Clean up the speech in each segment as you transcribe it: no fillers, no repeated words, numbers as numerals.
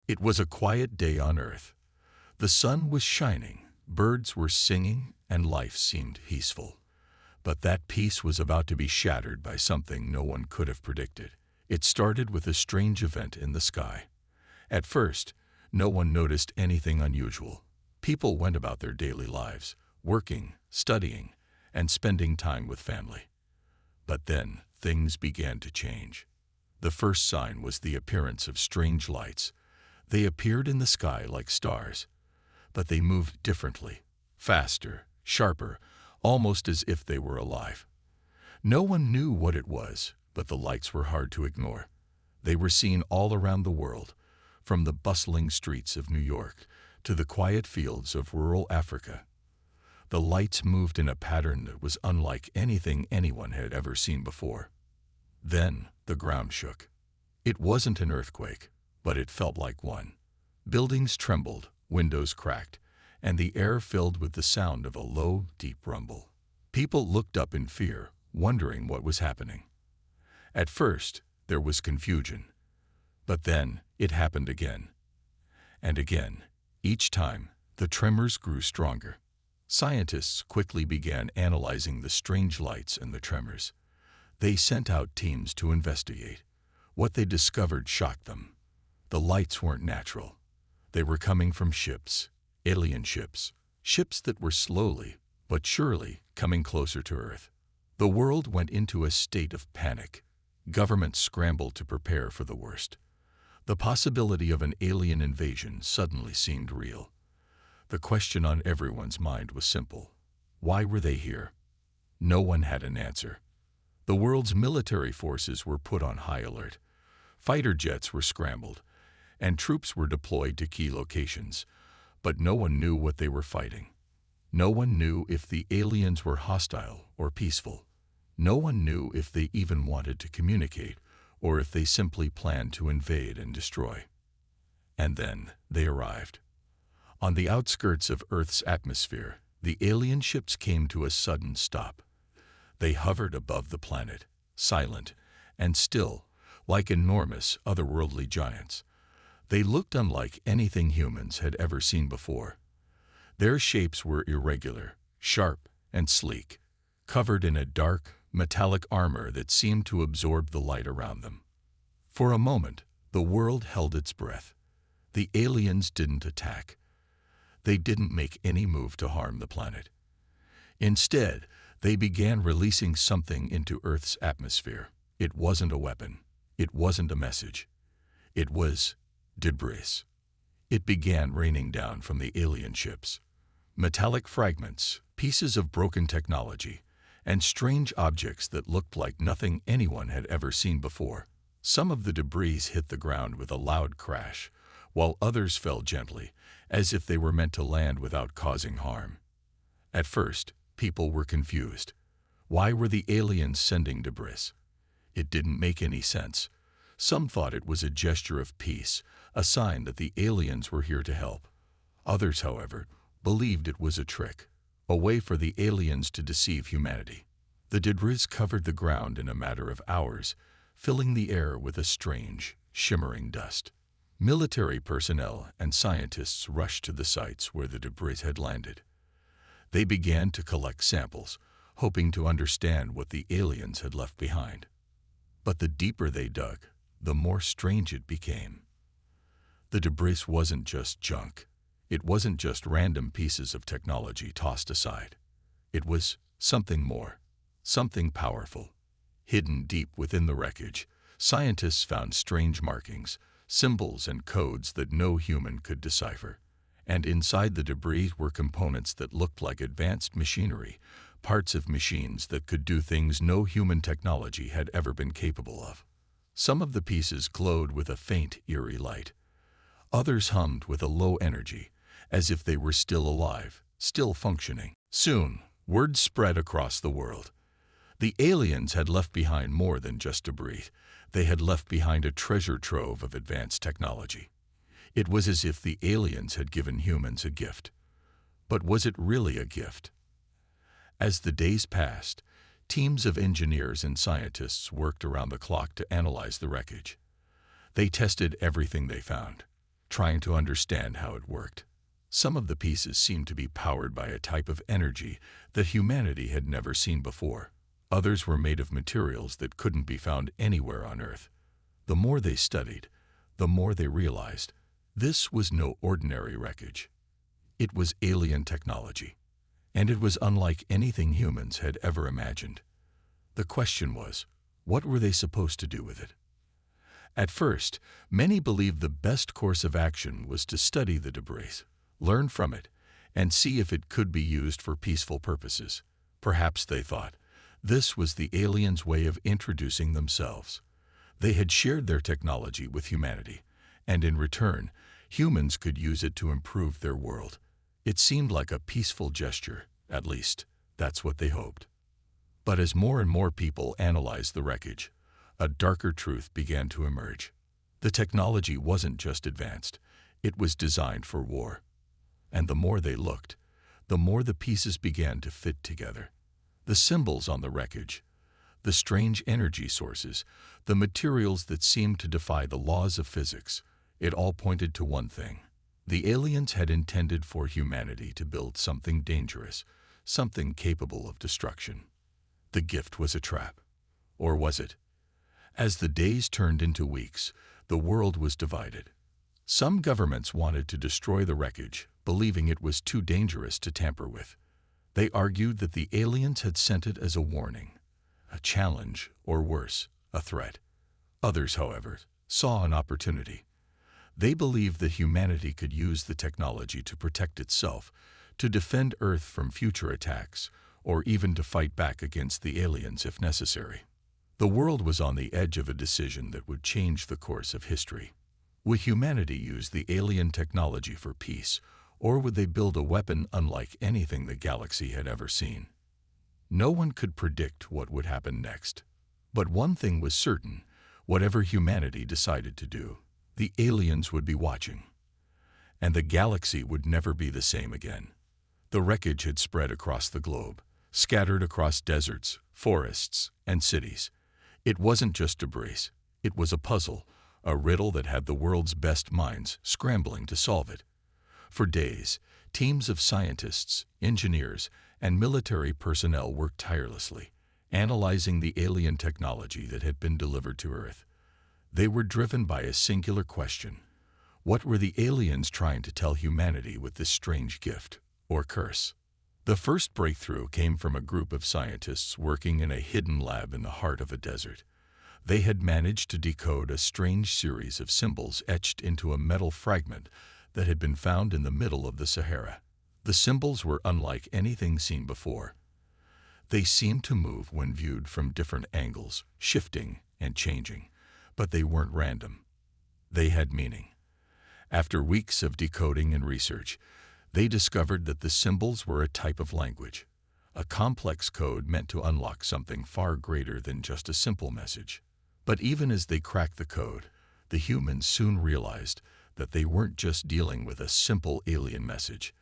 It was a quiet day on Earth. The sun was shining, birds were singing, and life seemed peaceful. But that peace was about to be shattered by something no one could have predicted. It started with a strange event in the sky. At first, no one noticed anything unusual. People went about their daily lives, working, studying, and spending time with family. But then, things began to change. The first sign was the appearance of strange lights. They appeared in the sky like stars, but they moved differently, faster, sharper, almost as if they were alive. No one knew what it was, but the lights were hard to ignore. They were seen all around the world, from the bustling streets of New York to the quiet fields of rural Africa. The lights moved in a pattern that was unlike anything anyone had ever seen before. Then the ground shook. It wasn't an earthquake, but it felt like one. Buildings trembled, windows cracked, and the air filled with the sound of a low, deep rumble. People looked up in fear, wondering what was happening. At first, there was confusion. But then, it happened again. And again. Each time, the tremors grew stronger. Scientists quickly began analyzing the strange lights and the tremors. They sent out teams to investigate. What they discovered shocked them. The lights weren't natural. They were coming from ships, alien ships, ships that were slowly, but surely, coming closer to Earth. The world went into a state of panic. Governments scrambled to prepare for the worst. The possibility of an alien invasion suddenly seemed real. The question on everyone's mind was simple. Why were they here? No one had an answer. The world's military forces were put on high alert. Fighter jets were scrambled, and troops were deployed to key locations, but no one knew what they were fighting. No one knew if the aliens were hostile or peaceful. No one knew if they even wanted to communicate, or if they simply planned to invade and destroy. And then they arrived. On the outskirts of Earth's atmosphere, the alien ships came to a sudden stop. They hovered above the planet, silent and still, like enormous otherworldly giants. They looked unlike anything humans had ever seen before. Their shapes were irregular, sharp, and sleek, covered in a dark, metallic armor that seemed to absorb the light around them. For a moment, the world held its breath. The aliens didn't attack. They didn't make any move to harm the planet. Instead, they began releasing something into Earth's atmosphere. It wasn't a weapon. It wasn't a message. It was debris. It began raining down from the alien ships. Metallic fragments, pieces of broken technology, and strange objects that looked like nothing anyone had ever seen before. Some of the debris hit the ground with a loud crash, while others fell gently, as if they were meant to land without causing harm. At first, people were confused. Why were the aliens sending debris? It didn't make any sense. Some thought it was a gesture of peace, a sign that the aliens were here to help. Others, however, believed it was a trick, a way for the aliens to deceive humanity. The debris covered the ground in a matter of hours, filling the air with a strange, shimmering dust. Military personnel and scientists rushed to the sites where the debris had landed. They began to collect samples, hoping to understand what the aliens had left behind. But the deeper they dug, the more strange it became. The debris wasn't just junk. It wasn't just random pieces of technology tossed aside. It was something more, something powerful. Hidden deep within the wreckage, scientists found strange markings, symbols and codes that no human could decipher. And inside the debris were components that looked like advanced machinery, parts of machines that could do things no human technology had ever been capable of. Some of the pieces glowed with a faint, eerie light. Others hummed with a low energy, as if they were still alive, still functioning. Soon, word spread across the world. The aliens had left behind more than just debris. They had left behind a treasure trove of advanced technology. It was as if the aliens had given humans a gift. But was it really a gift? As the days passed, teams of engineers and scientists worked around the clock to analyze the wreckage. They tested everything they found. trying to understand how it worked. Some of the pieces seemed to be powered by a type of energy that humanity had never seen before. Others were made of materials that couldn't be found anywhere on Earth. The more they studied, the more they realized this was no ordinary wreckage. It was alien technology, and it was unlike anything humans had ever imagined. The question was, what were they supposed to do with it? At first, many believed the best course of action was to study the debris, learn from it, and see if it could be used for peaceful purposes. Perhaps, they thought, this was the aliens' way of introducing themselves. They had shared their technology with humanity, and in return, humans could use it to improve their world. It seemed like a peaceful gesture, at least, that's what they hoped. But as more and more people analyzed the wreckage, a darker truth began to emerge. The technology wasn't just advanced, it was designed for war. And the more they looked, the more the pieces began to fit together. The symbols on the wreckage, the strange energy sources, the materials that seemed to defy the laws of physics, it all pointed to one thing. The aliens had intended for humanity to build something dangerous, something capable of destruction. The gift was a trap. Or was it? As the days turned into weeks, the world was divided. Some governments wanted to destroy the wreckage, believing it was too dangerous to tamper with. They argued that the aliens had sent it as a warning, a challenge, or worse, a threat. Others, however, saw an opportunity. They believed that humanity could use the technology to protect itself, to defend Earth from future attacks, or even to fight back against the aliens if necessary. The world was on the edge of a decision that would change the course of history. Would humanity use the alien technology for peace, or would they build a weapon unlike anything the galaxy had ever seen? No one could predict what would happen next. But one thing was certain: whatever humanity decided to do, the aliens would be watching. And the galaxy would never be the same again. The wreckage had spread across the globe, scattered across deserts, forests, and cities. It wasn't just debris. It was a puzzle, a riddle that had the world's best minds scrambling to solve it. For days, teams of scientists, engineers, and military personnel worked tirelessly, analyzing the alien technology that had been delivered to Earth. They were driven by a singular question: what were the aliens trying to tell humanity with this strange gift, or curse? The first breakthrough came from a group of scientists working in a hidden lab in the heart of a desert. They had managed to decode a strange series of symbols etched into a metal fragment that had been found in the middle of the Sahara. The symbols were unlike anything seen before. They seemed to move when viewed from different angles, shifting and changing, but they weren't random. They had meaning. After weeks of decoding and research, they discovered that the symbols were a type of language, a complex code meant to unlock something far greater than just a simple message. But even as they cracked the code, the humans soon realized that they weren't just dealing with a simple alien message.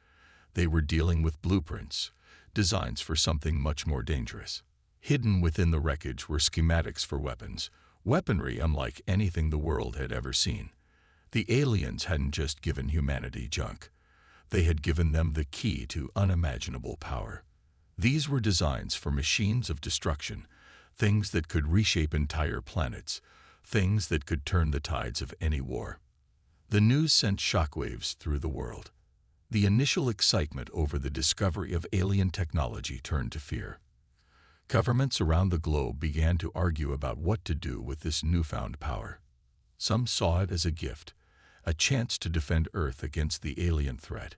They were dealing with blueprints, designs for something much more dangerous. Hidden within the wreckage were schematics for weapons, weaponry unlike anything the world had ever seen. The aliens hadn't just given humanity junk. They had given them the key to unimaginable power. These were designs for machines of destruction, things that could reshape entire planets, things that could turn the tides of any war. The news sent shockwaves through the world. The initial excitement over the discovery of alien technology turned to fear. Governments around the globe began to argue about what to do with this newfound power. Some saw it as a gift, a chance to defend Earth against the alien threat,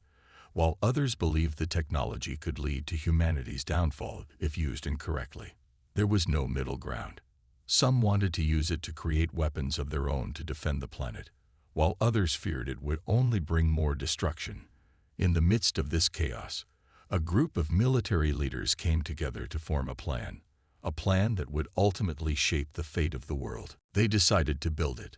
while others believed the technology could lead to humanity's downfall if used incorrectly. There was no middle ground. Some wanted to use it to create weapons of their own to defend the planet, while others feared it would only bring more destruction. In the midst of this chaos, a group of military leaders came together to form a plan that would ultimately shape the fate of the world. They decided to build it.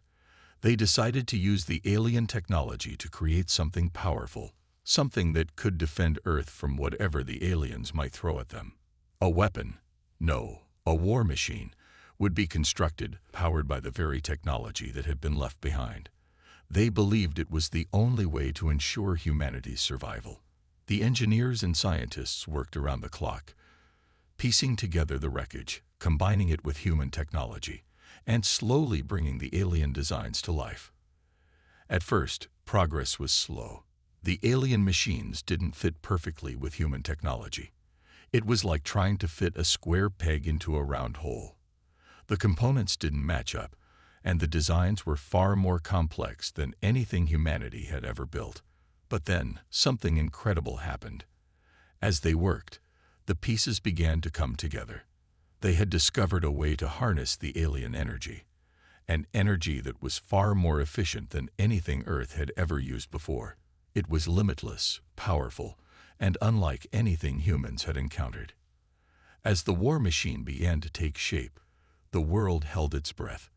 They decided to use the alien technology to create something powerful, something that could defend Earth from whatever the aliens might throw at them. A weapon, no, a war machine, would be constructed, powered by the very technology that had been left behind. They believed it was the only way to ensure humanity's survival. The engineers and scientists worked around the clock, piecing together the wreckage, combining it with human technology, and slowly bringing the alien designs to life. At first, progress was slow. The alien machines didn't fit perfectly with human technology. It was like trying to fit a square peg into a round hole. The components didn't match up, and the designs were far more complex than anything humanity had ever built. But then, something incredible happened. As they worked, the pieces began to come together. They had discovered a way to harness the alien energy, an energy that was far more efficient than anything Earth had ever used before. It was limitless, powerful, and unlike anything humans had encountered. As the war machine began to take shape, the world held its breath.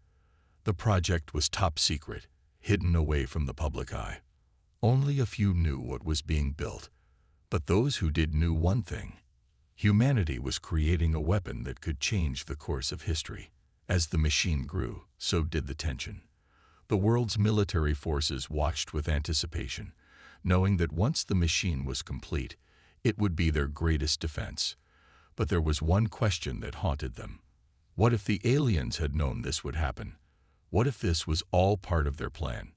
The project was top secret, hidden away from the public eye. Only a few knew what was being built, but those who did knew one thing. Humanity was creating a weapon that could change the course of history. As the machine grew, so did the tension. The world's military forces watched with anticipation, knowing that once the machine was complete, it would be their greatest defense. But there was one question that haunted them. What if the aliens had known this would happen? What if this was all part of their plan?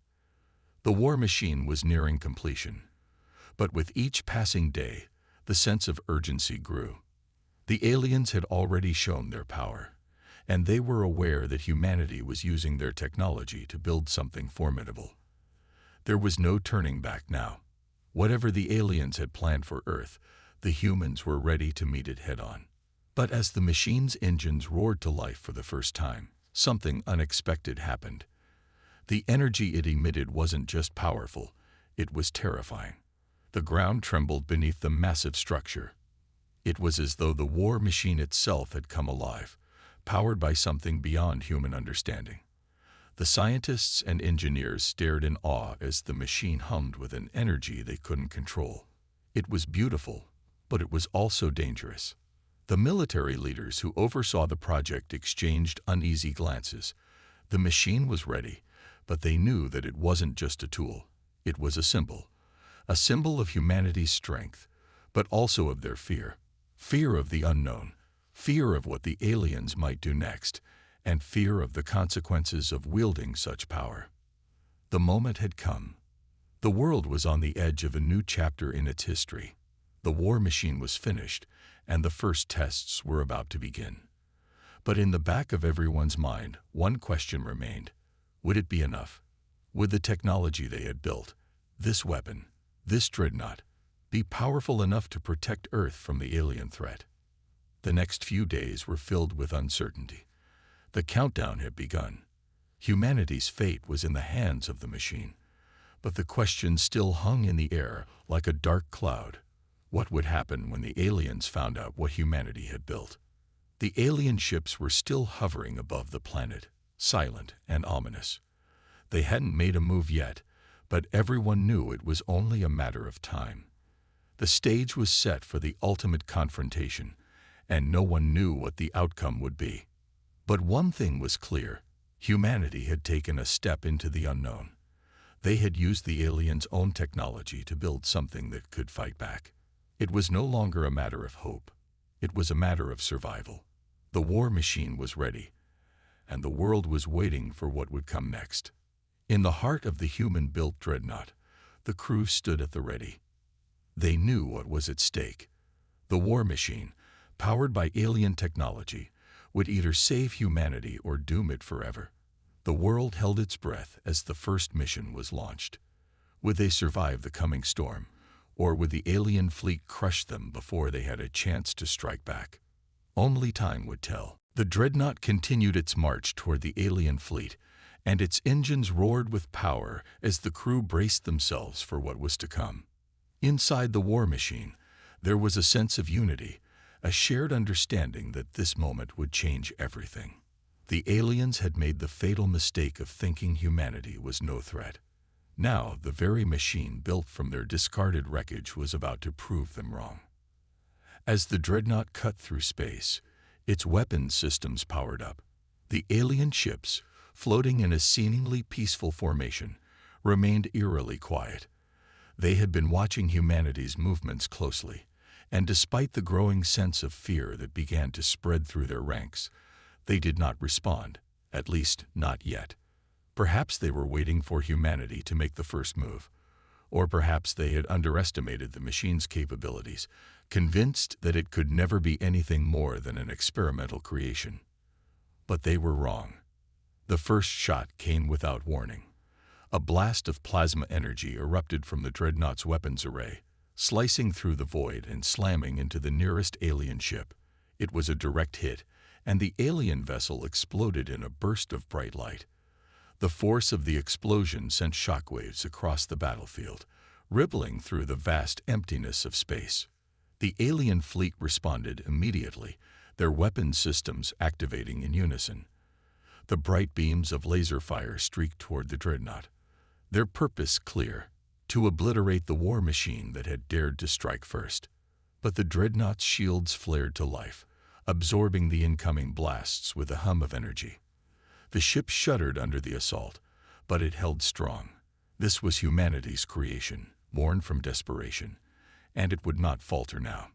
The war machine was nearing completion, but with each passing day, the sense of urgency grew. The aliens had already shown their power, and they were aware that humanity was using their technology to build something formidable. There was no turning back now. Whatever the aliens had planned for Earth, the humans were ready to meet it head-on. But as the machine's engines roared to life for the first time, something unexpected happened. The energy it emitted wasn't just powerful, it was terrifying. The ground trembled beneath the massive structure. It was as though the war machine itself had come alive, powered by something beyond human understanding. The scientists and engineers stared in awe as the machine hummed with an energy they couldn't control. It was beautiful, but it was also dangerous. The military leaders who oversaw the project exchanged uneasy glances. The machine was ready, but they knew that it wasn't just a tool. It was a symbol of humanity's strength, but also of their fear. Fear of the unknown, fear of what the aliens might do next, and fear of the consequences of wielding such power. The moment had come. The world was on the edge of a new chapter in its history. The war machine was finished, and the first tests were about to begin. But in the back of everyone's mind, one question remained. Would it be enough? Would the technology they had built, this weapon, this dreadnought, be powerful enough to protect Earth from the alien threat? The next few days were filled with uncertainty. The countdown had begun. Humanity's fate was in the hands of the machine. But the question still hung in the air like a dark cloud. What would happen when the aliens found out what humanity had built? The alien ships were still hovering above the planet, silent and ominous. They hadn't made a move yet, but everyone knew it was only a matter of time. The stage was set for the ultimate confrontation, and no one knew what the outcome would be. But one thing was clear. Humanity had taken a step into the unknown. They had used the aliens' own technology to build something that could fight back. It was no longer a matter of hope. It was a matter of survival. The war machine was ready, and the world was waiting for what would come next. In the heart of the human-built dreadnought, the crew stood at the ready. They knew what was at stake. The war machine, powered by alien technology, would either save humanity or doom it forever. The world held its breath as the first mission was launched. Would they survive the coming storm, or would the alien fleet crush them before they had a chance to strike back? Only time would tell. The dreadnought continued its march toward the alien fleet, and its engines roared with power as the crew braced themselves for what was to come. Inside the war machine, there was a sense of unity, a shared understanding that this moment would change everything. The aliens had made the fatal mistake of thinking humanity was no threat. Now, the very machine built from their discarded wreckage was about to prove them wrong. As the dreadnought cut through space, its weapons systems powered up. The alien ships, floating in a seemingly peaceful formation, remained eerily quiet. They had been watching humanity's movements closely, and despite the growing sense of fear that began to spread through their ranks, they did not respond, at least not yet. Perhaps they were waiting for humanity to make the first move, or perhaps they had underestimated the machine's capabilities, convinced that it could never be anything more than an experimental creation. But they were wrong. The first shot came without warning. A blast of plasma energy erupted from the dreadnought's weapons array, slicing through the void and slamming into the nearest alien ship. It was a direct hit, and the alien vessel exploded in a burst of bright light. The force of the explosion sent shockwaves across the battlefield, rippling through the vast emptiness of space. The alien fleet responded immediately, their weapon systems activating in unison. The bright beams of laser fire streaked toward the dreadnought, their purpose clear: to obliterate the war machine that had dared to strike first. But the dreadnought's shields flared to life, absorbing the incoming blasts with a hum of energy. The ship shuddered under the assault, but it held strong. This was humanity's creation, born from desperation, and it would not falter now.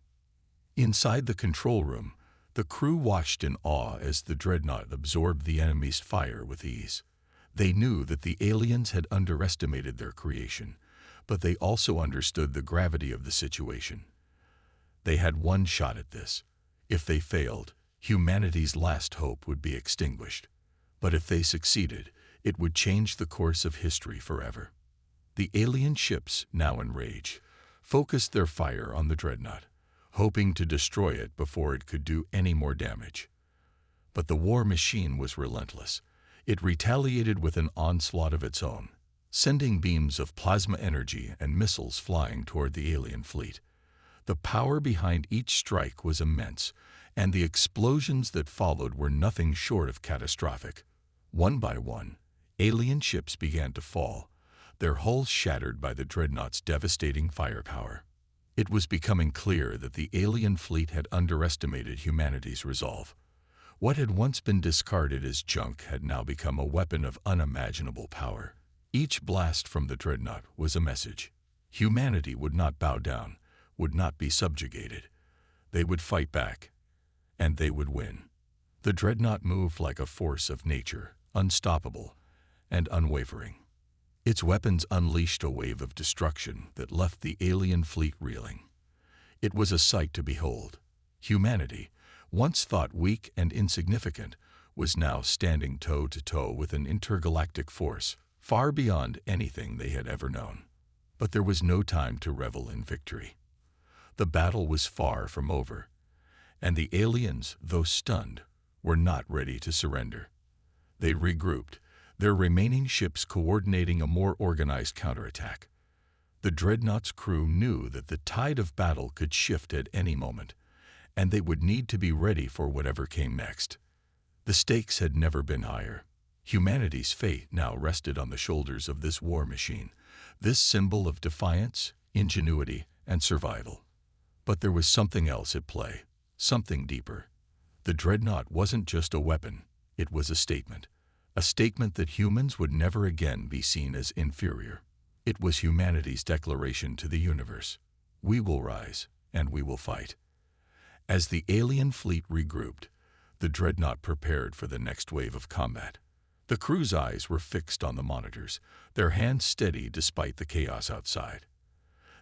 Inside the control room, the crew watched in awe as the dreadnought absorbed the enemy's fire with ease. They knew that the aliens had underestimated their creation, but they also understood the gravity of the situation. They had one shot at this. If they failed, humanity's last hope would be extinguished. But if they succeeded, it would change the course of history forever. The alien ships, now in rage, focused their fire on the dreadnought, hoping to destroy it before it could do any more damage. But the war machine was relentless. It retaliated with an onslaught of its own, sending beams of plasma energy and missiles flying toward the alien fleet. The power behind each strike was immense, and the explosions that followed were nothing short of catastrophic. One by one, alien ships began to fall, their hulls shattered by the dreadnought's devastating firepower. It was becoming clear that the alien fleet had underestimated humanity's resolve. What had once been discarded as junk had now become a weapon of unimaginable power. Each blast from the dreadnought was a message. Humanity would not bow down, would not be subjugated. They would fight back, and they would win. The dreadnought moved like a force of nature, unstoppable and unwavering. Its weapons unleashed a wave of destruction that left the alien fleet reeling. It was a sight to behold. Humanity, once thought weak and insignificant, was now standing toe-to-toe with an intergalactic force far beyond anything they had ever known. But there was no time to revel in victory. The battle was far from over, and the aliens, though stunned, were not ready to surrender. They regrouped, their remaining ships coordinating a more organized counterattack. The dreadnought's crew knew that the tide of battle could shift at any moment, and they would need to be ready for whatever came next. The stakes had never been higher. Humanity's fate now rested on the shoulders of this war machine, this symbol of defiance, ingenuity, and survival. But there was something else at play, something deeper. The dreadnought wasn't just a weapon, it was a statement that humans would never again be seen as inferior. It was humanity's declaration to the universe: we will rise, and we will fight. As the alien fleet regrouped, the dreadnought prepared for the next wave of combat. The crew's eyes were fixed on the monitors, their hands steady despite the chaos outside.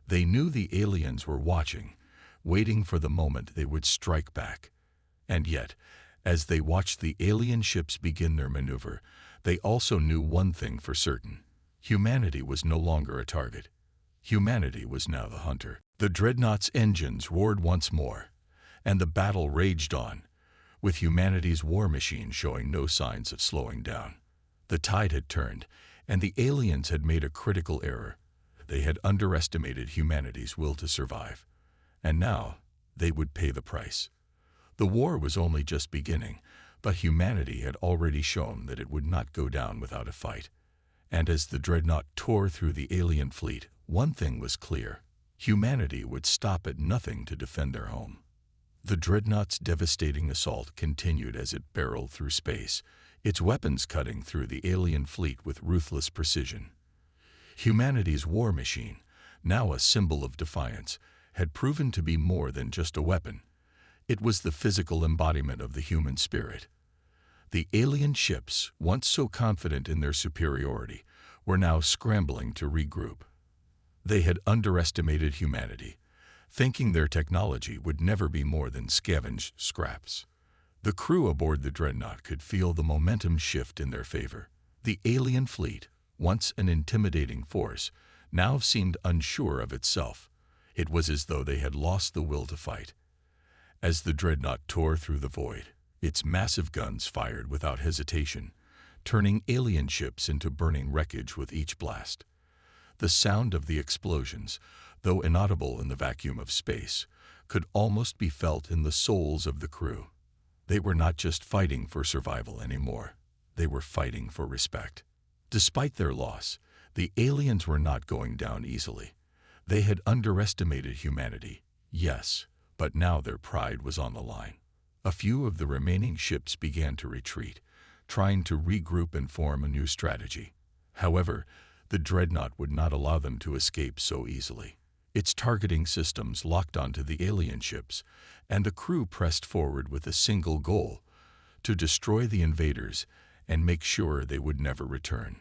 They knew the aliens were watching, waiting for the moment they would strike back. And yet, as they watched the alien ships begin their maneuver, they also knew one thing for certain: humanity was no longer a target. Humanity was now the hunter. The dreadnought's engines roared once more, and the battle raged on, with humanity's war machine showing no signs of slowing down. The tide had turned, and the aliens had made a critical error. They had underestimated humanity's will to survive, and now they would pay the price. The war was only just beginning, but humanity had already shown that it would not go down without a fight. And as the dreadnought tore through the alien fleet, one thing was clear: humanity would stop at nothing to defend their home. The dreadnought's devastating assault continued as it barreled through space, its weapons cutting through the alien fleet with ruthless precision. Humanity's war machine, now a symbol of defiance, had proven to be more than just a weapon. It was the physical embodiment of the human spirit. The alien ships, once so confident in their superiority, were now scrambling to regroup. They had underestimated humanity, thinking their technology would never be more than scavenged scraps. The crew aboard the dreadnought could feel the momentum shift in their favor. The alien fleet, once an intimidating force, now seemed unsure of itself. It was as though they had lost the will to fight. As the dreadnought tore through the void, its massive guns fired without hesitation, turning alien ships into burning wreckage with each blast. The sound of the explosions, though inaudible in the vacuum of space, could almost be felt in the souls of the crew. They were not just fighting for survival anymore. They were fighting for respect. Despite their loss, the aliens were not going down easily. They had underestimated humanity, yes, but now their pride was on the line. A few of the remaining ships began to retreat, trying to regroup and form a new strategy. However, the dreadnought would not allow them to escape so easily. Its targeting systems locked onto the alien ships, and the crew pressed forward with a single goal: to destroy the invaders and make sure they would never return.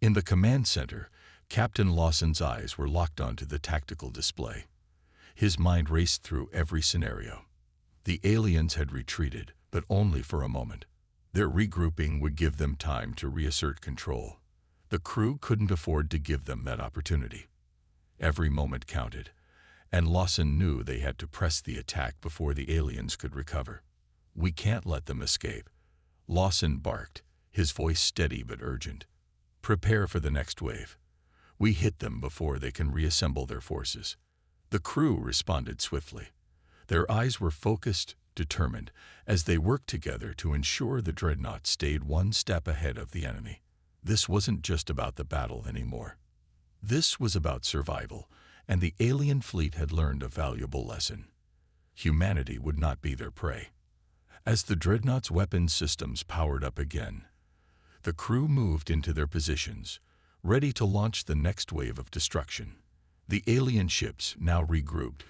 In the command center, Captain Lawson's eyes were locked onto the tactical display. His mind raced through every scenario. The aliens had retreated, but only for a moment. Their regrouping would give them time to reassert control. The crew couldn't afford to give them that opportunity. Every moment counted, and Lawson knew they had to press the attack before the aliens could recover. "We can't let them escape," Lawson barked, his voice steady but urgent. "Prepare for the next wave. We hit them before they can reassemble their forces." The crew responded swiftly. Their eyes were focused, determined, as they worked together to ensure the dreadnought stayed one step ahead of the enemy. This wasn't just about the battle anymore. This was about survival, and the alien fleet had learned a valuable lesson. Humanity would not be their prey. As the dreadnought's weapon systems powered up again, the crew moved into their positions, ready to launch the next wave of destruction. The alien ships, now regrouped,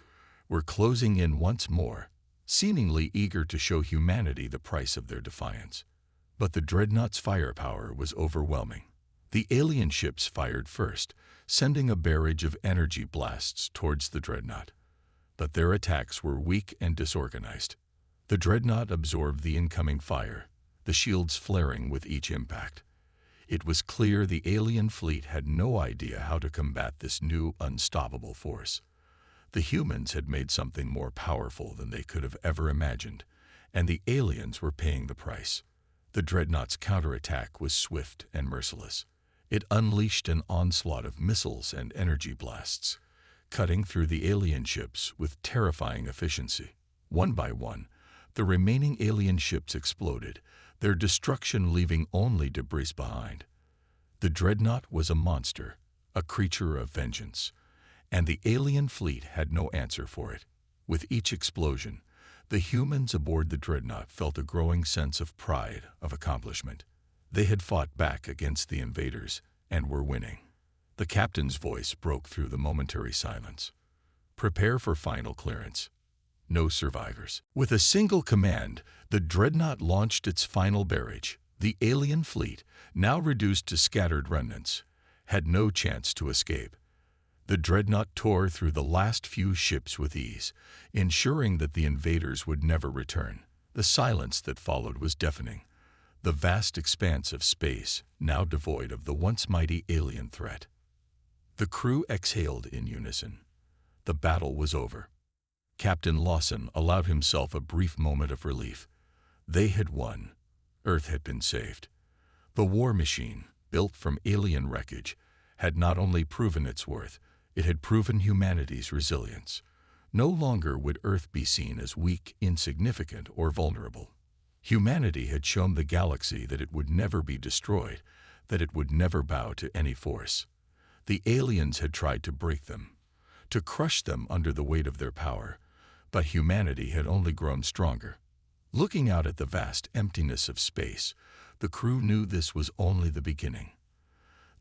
were closing in once more, seemingly eager to show humanity the price of their defiance. But the dreadnought's firepower was overwhelming. The alien ships fired first, sending a barrage of energy blasts towards the dreadnought. But their attacks were weak and disorganized. The dreadnought absorbed the incoming fire, the shields flaring with each impact. It was clear the alien fleet had no idea how to combat this new, unstoppable force. The humans had made something more powerful than they could have ever imagined, and the aliens were paying the price. The dreadnought's counterattack was swift and merciless. It unleashed an onslaught of missiles and energy blasts, cutting through the alien ships with terrifying efficiency. One by one, the remaining alien ships exploded, their destruction leaving only debris behind. The dreadnought was a monster, a creature of vengeance, and the alien fleet had no answer for it. With each explosion, the humans aboard the dreadnought felt a growing sense of pride, of accomplishment. They had fought back against the invaders and were winning. The captain's voice broke through the momentary silence. "Prepare for final clearance. No survivors." With a single command, the dreadnought launched its final barrage. The alien fleet, now reduced to scattered remnants, had no chance to escape. The dreadnought tore through the last few ships with ease, ensuring that the invaders would never return. The silence that followed was deafening. The vast expanse of space, now devoid of the once mighty alien threat. The crew exhaled in unison. The battle was over. Captain Lawson allowed himself a brief moment of relief. They had won. Earth had been saved. The war machine, built from alien wreckage, had not only proven its worth, it had proven humanity's resilience. No longer would Earth be seen as weak, insignificant, or vulnerable. Humanity had shown the galaxy that it would never be destroyed, that it would never bow to any force. The aliens had tried to break them, to crush them under the weight of their power, but humanity had only grown stronger. Looking out at the vast emptiness of space, the crew knew this was only the beginning.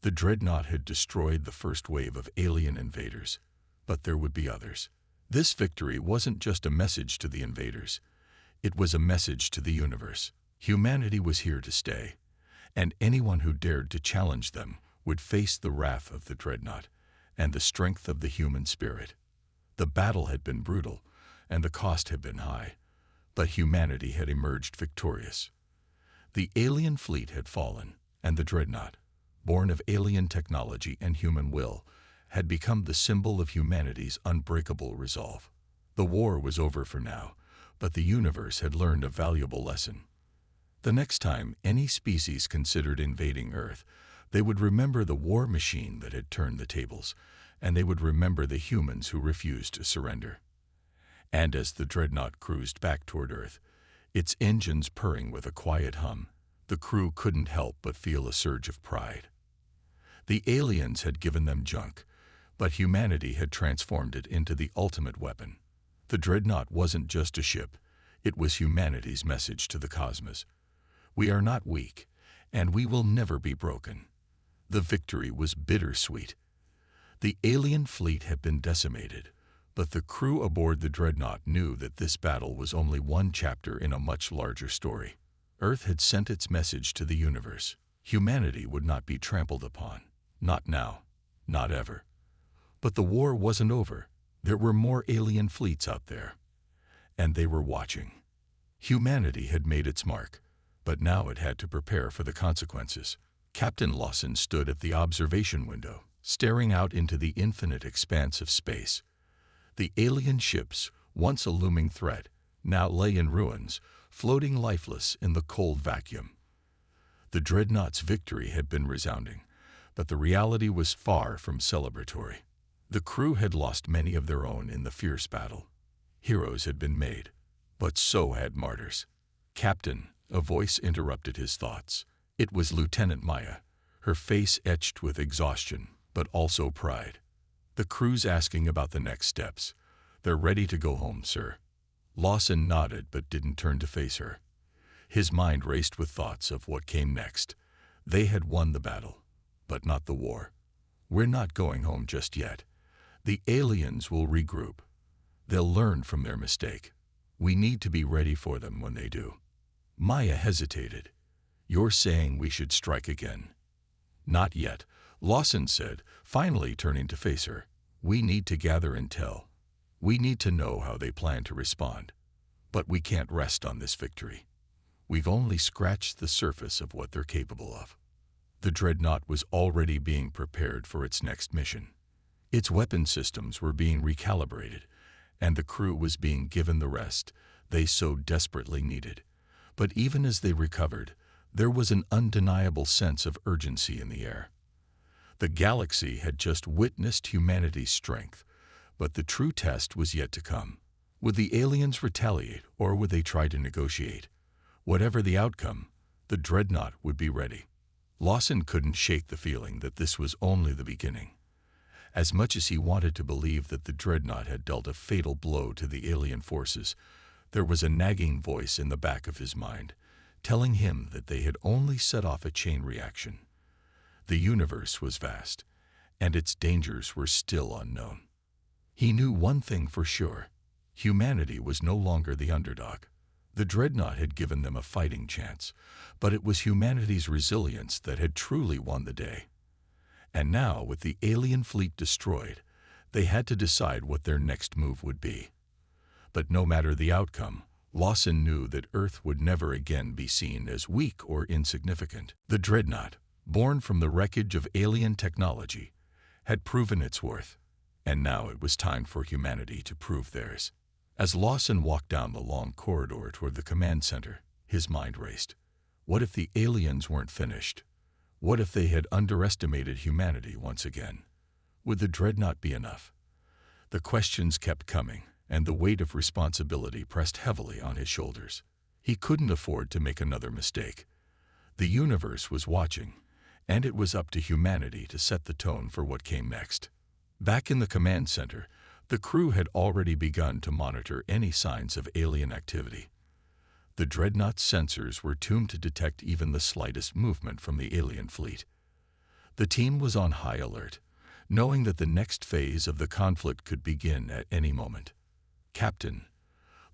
The dreadnought had destroyed the first wave of alien invaders, but there would be others. This victory wasn't just a message to the invaders. It was a message to the universe. Humanity was here to stay, and anyone who dared to challenge them would face the wrath of the dreadnought and the strength of the human spirit. The battle had been brutal, and the cost had been high, but humanity had emerged victorious. The alien fleet had fallen, and the dreadnought, born of alien technology and human will, had become the symbol of humanity's unbreakable resolve. The war was over for now, but the universe had learned a valuable lesson. The next time any species considered invading Earth, they would remember the war machine that had turned the tables, and they would remember the humans who refused to surrender. And as the dreadnought cruised back toward Earth, its engines purring with a quiet hum, the crew couldn't help but feel a surge of pride. The aliens had given them junk, but humanity had transformed it into the ultimate weapon. The dreadnought wasn't just a ship, it was humanity's message to the cosmos. We are not weak, and we will never be broken. The victory was bittersweet. The alien fleet had been decimated, but the crew aboard the dreadnought knew that this battle was only one chapter in a much larger story. Earth had sent its message to the universe. Humanity would not be trampled upon. Not now. Not ever. But the war wasn't over. There were more alien fleets out there, and they were watching. Humanity had made its mark, but now it had to prepare for the consequences. Captain Lawson stood at the observation window, staring out into the infinite expanse of space. The alien ships, once a looming threat, now lay in ruins, floating lifeless in the cold vacuum. The dreadnought's victory had been resounding, but the reality was far from celebratory. The crew had lost many of their own in the fierce battle. Heroes had been made, but so had martyrs. "Captain," a voice interrupted his thoughts. It was Lieutenant Maya, her face etched with exhaustion, but also pride. "The crew's asking about the next steps. They're ready to go home, sir." Lawson nodded but didn't turn to face her. His mind raced with thoughts of what came next. They had won the battle, but not the war. "We're not going home just yet. The aliens will regroup. They'll learn from their mistake. We need to be ready for them when they do." Maya hesitated. "You're saying we should strike again?" "Not yet," Lawson said, finally turning to face her. "We need to gather intel. We need to know how they plan to respond. But we can't rest on this victory. We've only scratched the surface of what they're capable of." The dreadnought was already being prepared for its next mission. Its weapon systems were being recalibrated, and the crew was being given the rest they so desperately needed. But even as they recovered, there was an undeniable sense of urgency in the air. The galaxy had just witnessed humanity's strength, but the true test was yet to come. Would the aliens retaliate, or would they try to negotiate? Whatever the outcome, the dreadnought would be ready. Lawson couldn't shake the feeling that this was only the beginning. As much as he wanted to believe that the dreadnought had dealt a fatal blow to the alien forces, there was a nagging voice in the back of his mind, telling him that they had only set off a chain reaction. The universe was vast, and its dangers were still unknown. He knew one thing for sure: humanity was no longer the underdog. The dreadnought had given them a fighting chance, but it was humanity's resilience that had truly won the day. And now, with the alien fleet destroyed, they had to decide what their next move would be. But no matter the outcome, Lawson knew that Earth would never again be seen as weak or insignificant. The dreadnought, born from the wreckage of alien technology, had proven its worth, and now it was time for humanity to prove theirs. As Lawson walked down the long corridor toward the command center, his mind raced. What if the aliens weren't finished? What if they had underestimated humanity once again? Would the dreadnought be enough? The questions kept coming, and the weight of responsibility pressed heavily on his shoulders. He couldn't afford to make another mistake. The universe was watching, and it was up to humanity to set the tone for what came next. Back in the command center, the crew had already begun to monitor any signs of alien activity. The dreadnought's sensors were tuned to detect even the slightest movement from the alien fleet. The team was on high alert, knowing that the next phase of the conflict could begin at any moment. "Captain,"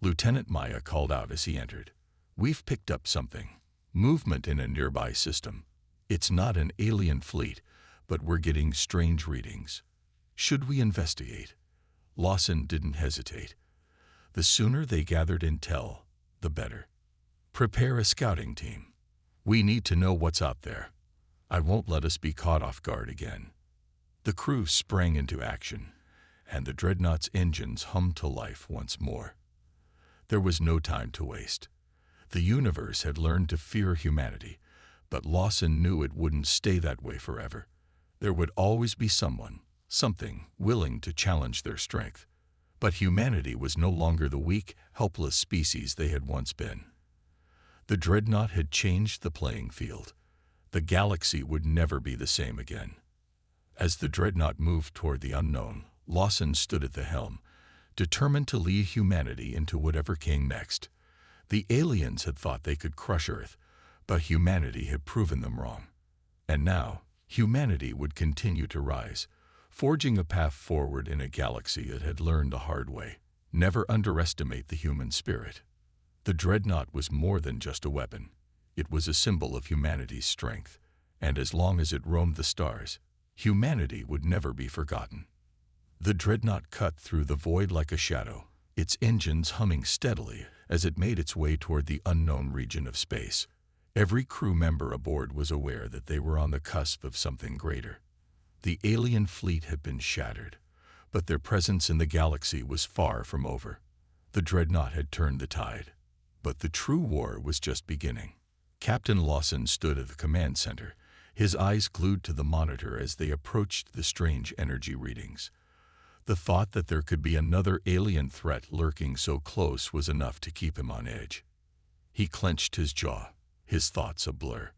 Lieutenant Maya called out as he entered, "we've picked up something. Movement in a nearby system. It's not an alien fleet, but we're getting strange readings. Should we investigate?" Lawson didn't hesitate. The sooner they gathered intel, the better. "Prepare a scouting team. We need to know what's out there. I won't let us be caught off guard again." The crew sprang into action, and the dreadnought's engines hummed to life once more. There was no time to waste. The universe had learned to fear humanity, but Lawson knew it wouldn't stay that way forever. There would always be someone, something, willing to challenge their strength. But humanity was no longer the weak, helpless species they had once been. The dreadnought had changed the playing field. The galaxy would never be the same again. As the dreadnought moved toward the unknown, Lawson stood at the helm, determined to lead humanity into whatever came next. The aliens had thought they could crush Earth, but humanity had proven them wrong. And now, humanity would continue to rise, forging a path forward in a galaxy that had learned the hard way. Never underestimate the human spirit. The dreadnought was more than just a weapon. It was a symbol of humanity's strength, and as long as it roamed the stars, humanity would never be forgotten. The dreadnought cut through the void like a shadow, its engines humming steadily as it made its way toward the unknown region of space. Every crew member aboard was aware that they were on the cusp of something greater. The alien fleet had been shattered, but their presence in the galaxy was far from over. The dreadnought had turned the tide, but the true war was just beginning. Captain Lawson stood at the command center, his eyes glued to the monitor as they approached the strange energy readings. The thought that there could be another alien threat lurking so close was enough to keep him on edge. He clenched his jaw, his thoughts a blur.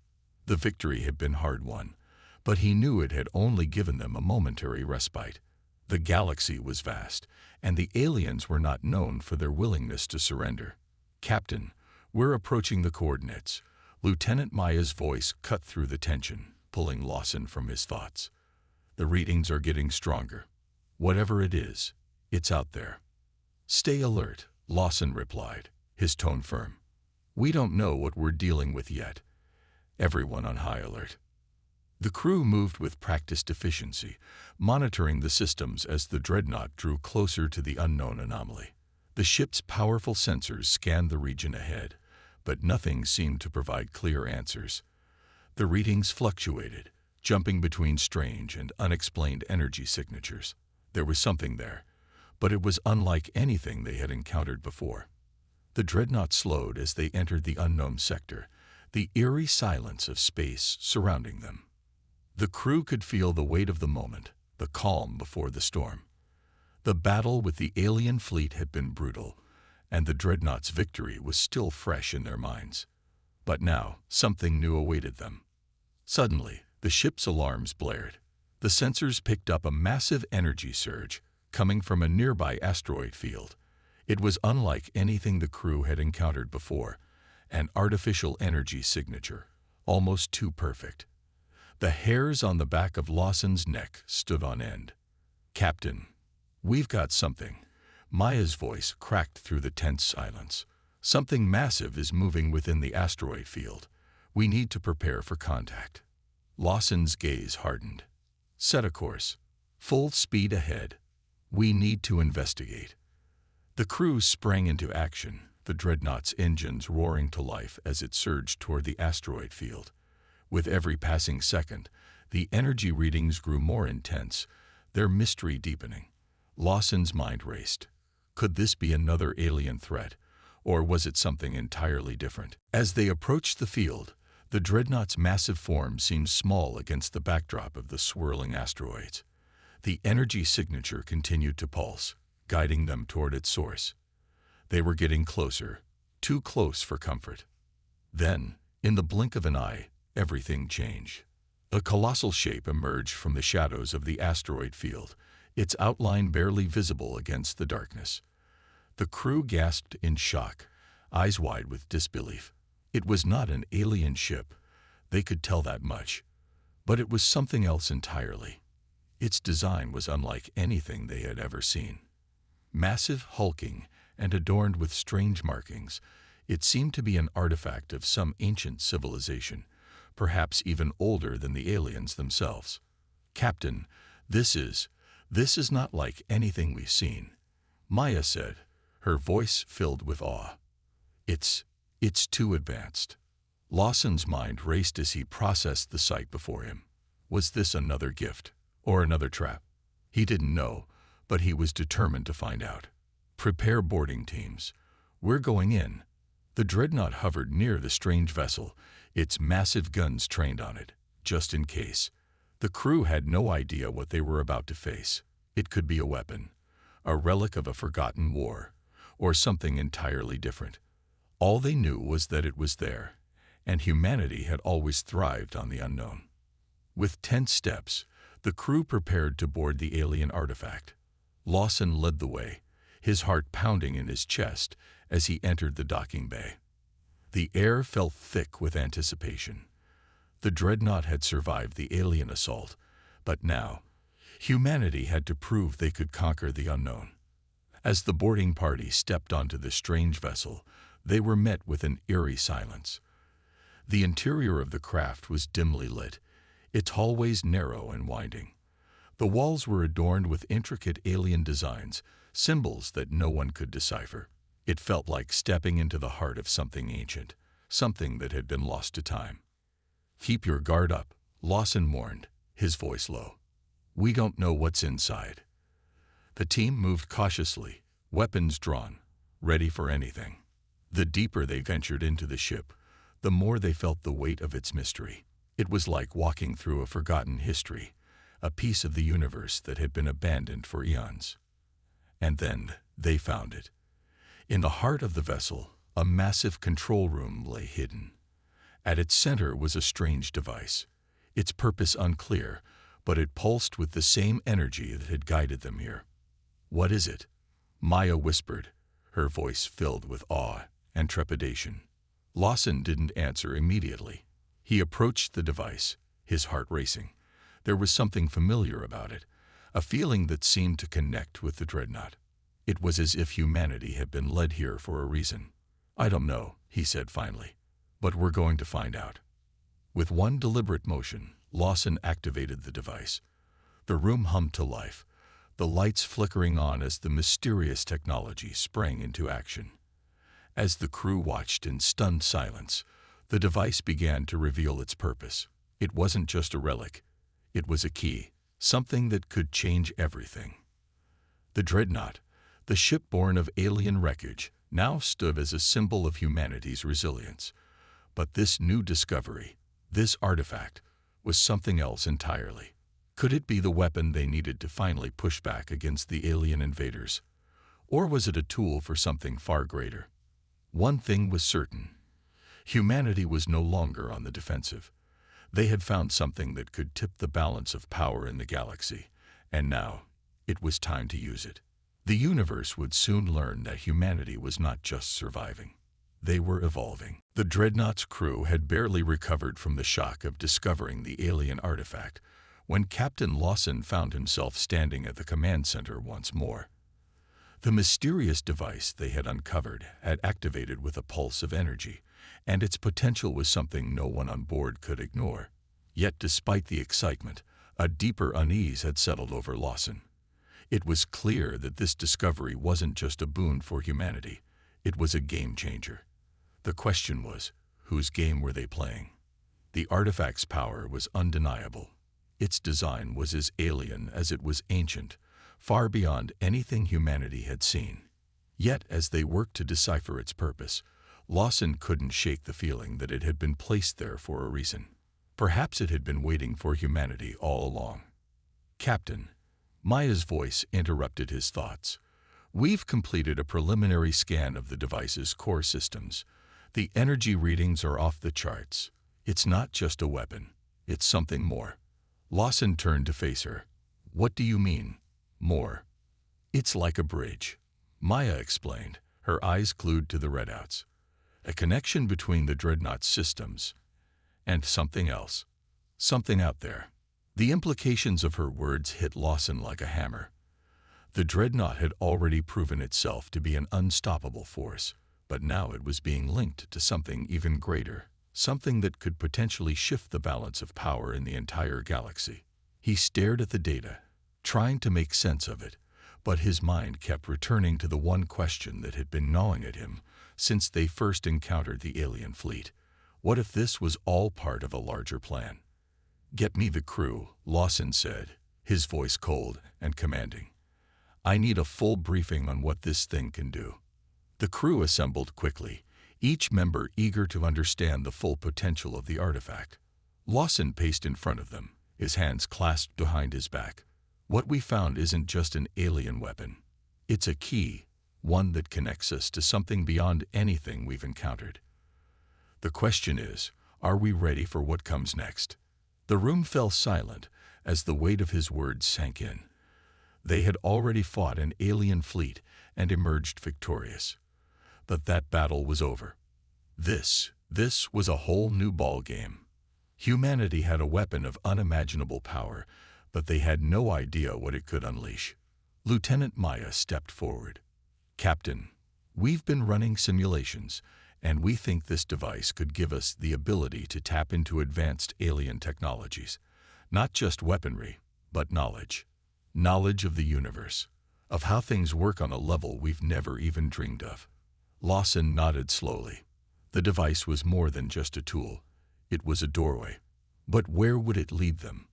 The victory had been hard-won, but he knew it had only given them a momentary respite. The galaxy was vast, and the aliens were not known for their willingness to surrender. "Captain, we're approaching the coordinates." Lieutenant Maya's voice cut through the tension, pulling Lawson from his thoughts. "The readings are getting stronger. Whatever it is, it's out there." "Stay alert," Lawson replied, his tone firm. "We don't know what we're dealing with yet." Everyone on high alert. The crew moved with practiced efficiency, monitoring the systems as the dreadnought drew closer to the unknown anomaly. The ship's powerful sensors scanned the region ahead, but nothing seemed to provide clear answers. The readings fluctuated, jumping between strange and unexplained energy signatures. There was something there, but it was unlike anything they had encountered before. The dreadnought slowed as they entered the unknown sector, the eerie silence of space surrounding them. The crew could feel the weight of the moment, the calm before the storm. The battle with the alien fleet had been brutal, and the dreadnought's victory was still fresh in their minds. But now, something new awaited them. Suddenly, the ship's alarms blared. The sensors picked up a massive energy surge coming from a nearby asteroid field. It was unlike anything the crew had encountered before, an artificial energy signature, almost too perfect. The hairs on the back of Lawson's neck stood on end. "Captain, we've got something." Maya's voice cracked through the tense silence. "Something massive is moving within the asteroid field. We need to prepare for contact." Lawson's gaze hardened. "Set a course. Full speed ahead. We need to investigate." The crew sprang into action, the dreadnought's engines roaring to life as it surged toward the asteroid field. With every passing second, the energy readings grew more intense, their mystery deepening. Lawson's mind raced. Could this be another alien threat, or was it something entirely different? As they approached the field, the dreadnought's massive form seemed small against the backdrop of the swirling asteroids. The energy signature continued to pulse, guiding them toward its source. They were getting closer, too close for comfort. Then, in the blink of an eye, everything changed. A colossal shape emerged from the shadows of the asteroid field, its outline barely visible against the darkness. The crew gasped in shock, eyes wide with disbelief. It was not an alien ship. They could tell that much. But it was something else entirely. Its design was unlike anything they had ever seen. Massive, hulking, and adorned with strange markings, it seemed to be an artifact of some ancient civilization, perhaps even older than the aliens themselves. "Captain, this is not like anything we've seen," Maya said, her voice filled with awe. It's too advanced." Lawson's mind raced as he processed the sight before him. Was this another gift, or another trap? He didn't know, but he was determined to find out. "Prepare boarding teams. We're going in." The dreadnought hovered near the strange vessel, its massive guns trained on it, just in case. The crew had no idea what they were about to face. It could be a weapon, a relic of a forgotten war, or something entirely different. All they knew was that it was there, and humanity had always thrived on the unknown. With tense steps, the crew prepared to board the alien artifact. Lawson led the way, his heart pounding in his chest as he entered the docking bay. The air felt thick with anticipation. The dreadnought had survived the alien assault, but now, humanity had to prove they could conquer the unknown. As the boarding party stepped onto the strange vessel, they were met with an eerie silence. The interior of the craft was dimly lit, its hallways narrow and winding. The walls were adorned with intricate alien designs, symbols that no one could decipher. It felt like stepping into the heart of something ancient, something that had been lost to time. "Keep your guard up," Lawson warned, his voice low. "We don't know what's inside." The team moved cautiously, weapons drawn, ready for anything. The deeper they ventured into the ship, the more they felt the weight of its mystery. It was like walking through a forgotten history, a piece of the universe that had been abandoned for eons. And then they found it. In the heart of the vessel, a massive control room lay hidden. At its center was a strange device, its purpose unclear, but it pulsed with the same energy that had guided them here. "What is it?" Maya whispered, her voice filled with awe and trepidation. Lawson didn't answer immediately. He approached the device, his heart racing. There was something familiar about it, a feeling that seemed to connect with the dreadnought. It was as if humanity had been led here for a reason. "I don't know," he said finally, "but we're going to find out." With one deliberate motion, Lawson activated the device. The room hummed to life, the lights flickering on as the mysterious technology sprang into action. As the crew watched in stunned silence, the device began to reveal its purpose. It wasn't just a relic. It was a key, something that could change everything. The dreadnought, the ship born of alien wreckage, now stood as a symbol of humanity's resilience. But this new discovery, this artifact, was something else entirely. Could it be the weapon they needed to finally push back against the alien invaders? Or was it a tool for something far greater? One thing was certain. Humanity was no longer on the defensive. They had found something that could tip the balance of power in the galaxy, and now it was time to use it. The universe would soon learn that humanity was not just surviving. They were evolving. The dreadnought's crew had barely recovered from the shock of discovering the alien artifact when Captain Lawson found himself standing at the command center once more. The mysterious device they had uncovered had activated with a pulse of energy, and its potential was something no one on board could ignore. Yet despite the excitement, a deeper unease had settled over Lawson. It was clear that this discovery wasn't just a boon for humanity, it was a game changer. The question was, whose game were they playing? The artifact's power was undeniable. Its design was as alien as it was ancient, far beyond anything humanity had seen. Yet as they worked to decipher its purpose, Lawson couldn't shake the feeling that it had been placed there for a reason. Perhaps it had been waiting for humanity all along. "Captain," Maya's voice interrupted his thoughts. "We've completed a preliminary scan of the device's core systems. The energy readings are off the charts. It's not just a weapon. It's something more." Lawson turned to face her. "What do you mean, more?" "It's like a bridge," Maya explained, her eyes glued to the readouts. "A connection between the dreadnought's systems and something else." Something out there. The implications of her words hit Lawson like a hammer. The dreadnought had already proven itself to be an unstoppable force, but now it was being linked to something even greater, something that could potentially shift the balance of power in the entire galaxy. He stared at the data, trying to make sense of it, but his mind kept returning to the one question that had been gnawing at him since they first encountered the alien fleet. What if this was all part of a larger plan? "Get me the crew," Lawson said, his voice cold and commanding. "I need a full briefing on what this thing can do." The crew assembled quickly, each member eager to understand the full potential of the artifact. Lawson paced in front of them, his hands clasped behind his back. "What we found isn't just an alien weapon. It's a key, one that connects us to something beyond anything we've encountered. The question is, are we ready for what comes next?" The room fell silent as the weight of his words sank in. They had already fought an alien fleet and emerged victorious. But that battle was over. This was a whole new ball game. Humanity had a weapon of unimaginable power, but they had no idea what it could unleash. Lieutenant Maya stepped forward. "Captain, we've been running simulations, and we think this device could give us the ability to tap into advanced alien technologies. Not just weaponry, but knowledge. Knowledge of the universe, of how things work on a level we've never even dreamed of." Lawson nodded slowly. The device was more than just a tool. It was a doorway. But where would it lead them?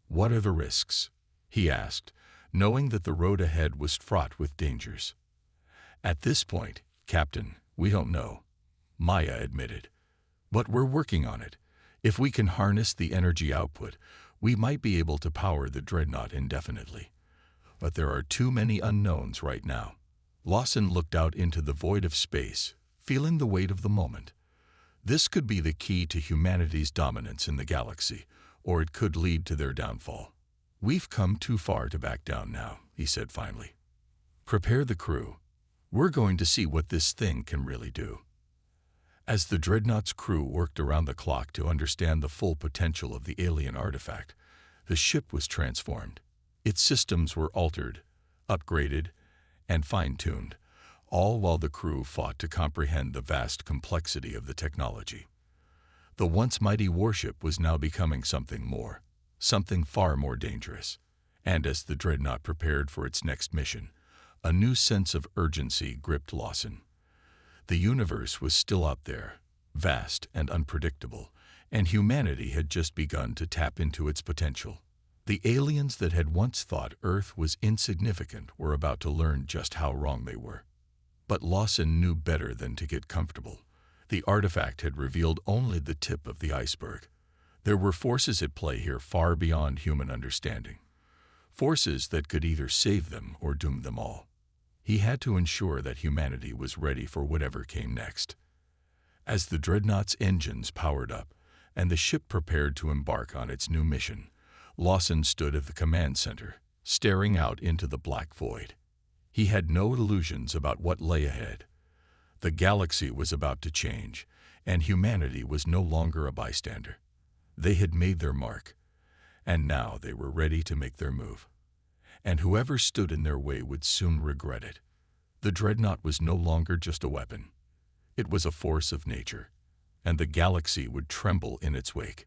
"What are the risks?" he asked, knowing that the road ahead was fraught with dangers. "At this point, Captain, we don't know," Maya admitted. "But we're working on it. If we can harness the energy output, we might be able to power the dreadnought indefinitely. But there are too many unknowns right now." Lawson looked out into the void of space, feeling the weight of the moment. This could be the key to humanity's dominance in the galaxy, or it could lead to their downfall. "We've come too far to back down now," he said finally. "Prepare the crew. We're going to see what this thing can really do." As the dreadnought's crew worked around the clock to understand the full potential of the alien artifact, the ship was transformed. Its systems were altered, upgraded, and fine-tuned, all while the crew fought to comprehend the vast complexity of the technology. The once mighty warship was now becoming something more, something far more dangerous. And as the dreadnought prepared for its next mission, a new sense of urgency gripped Lawson. The universe was still out there, vast and unpredictable, and humanity had just begun to tap into its potential. The aliens that had once thought Earth was insignificant were about to learn just how wrong they were. But Lawson knew better than to get comfortable. The artifact had revealed only the tip of the iceberg. There were forces at play here far beyond human understanding. Forces that could either save them or doom them all. He had to ensure that humanity was ready for whatever came next. As the dreadnought's engines powered up and the ship prepared to embark on its new mission, Lawson stood at the command center, staring out into the black void. He had no illusions about what lay ahead. The galaxy was about to change, and humanity was no longer a bystander. They had made their mark, and now they were ready to make their move. And whoever stood in their way would soon regret it. The dreadnought was no longer just a weapon. It was a force of nature, and the galaxy would tremble in its wake.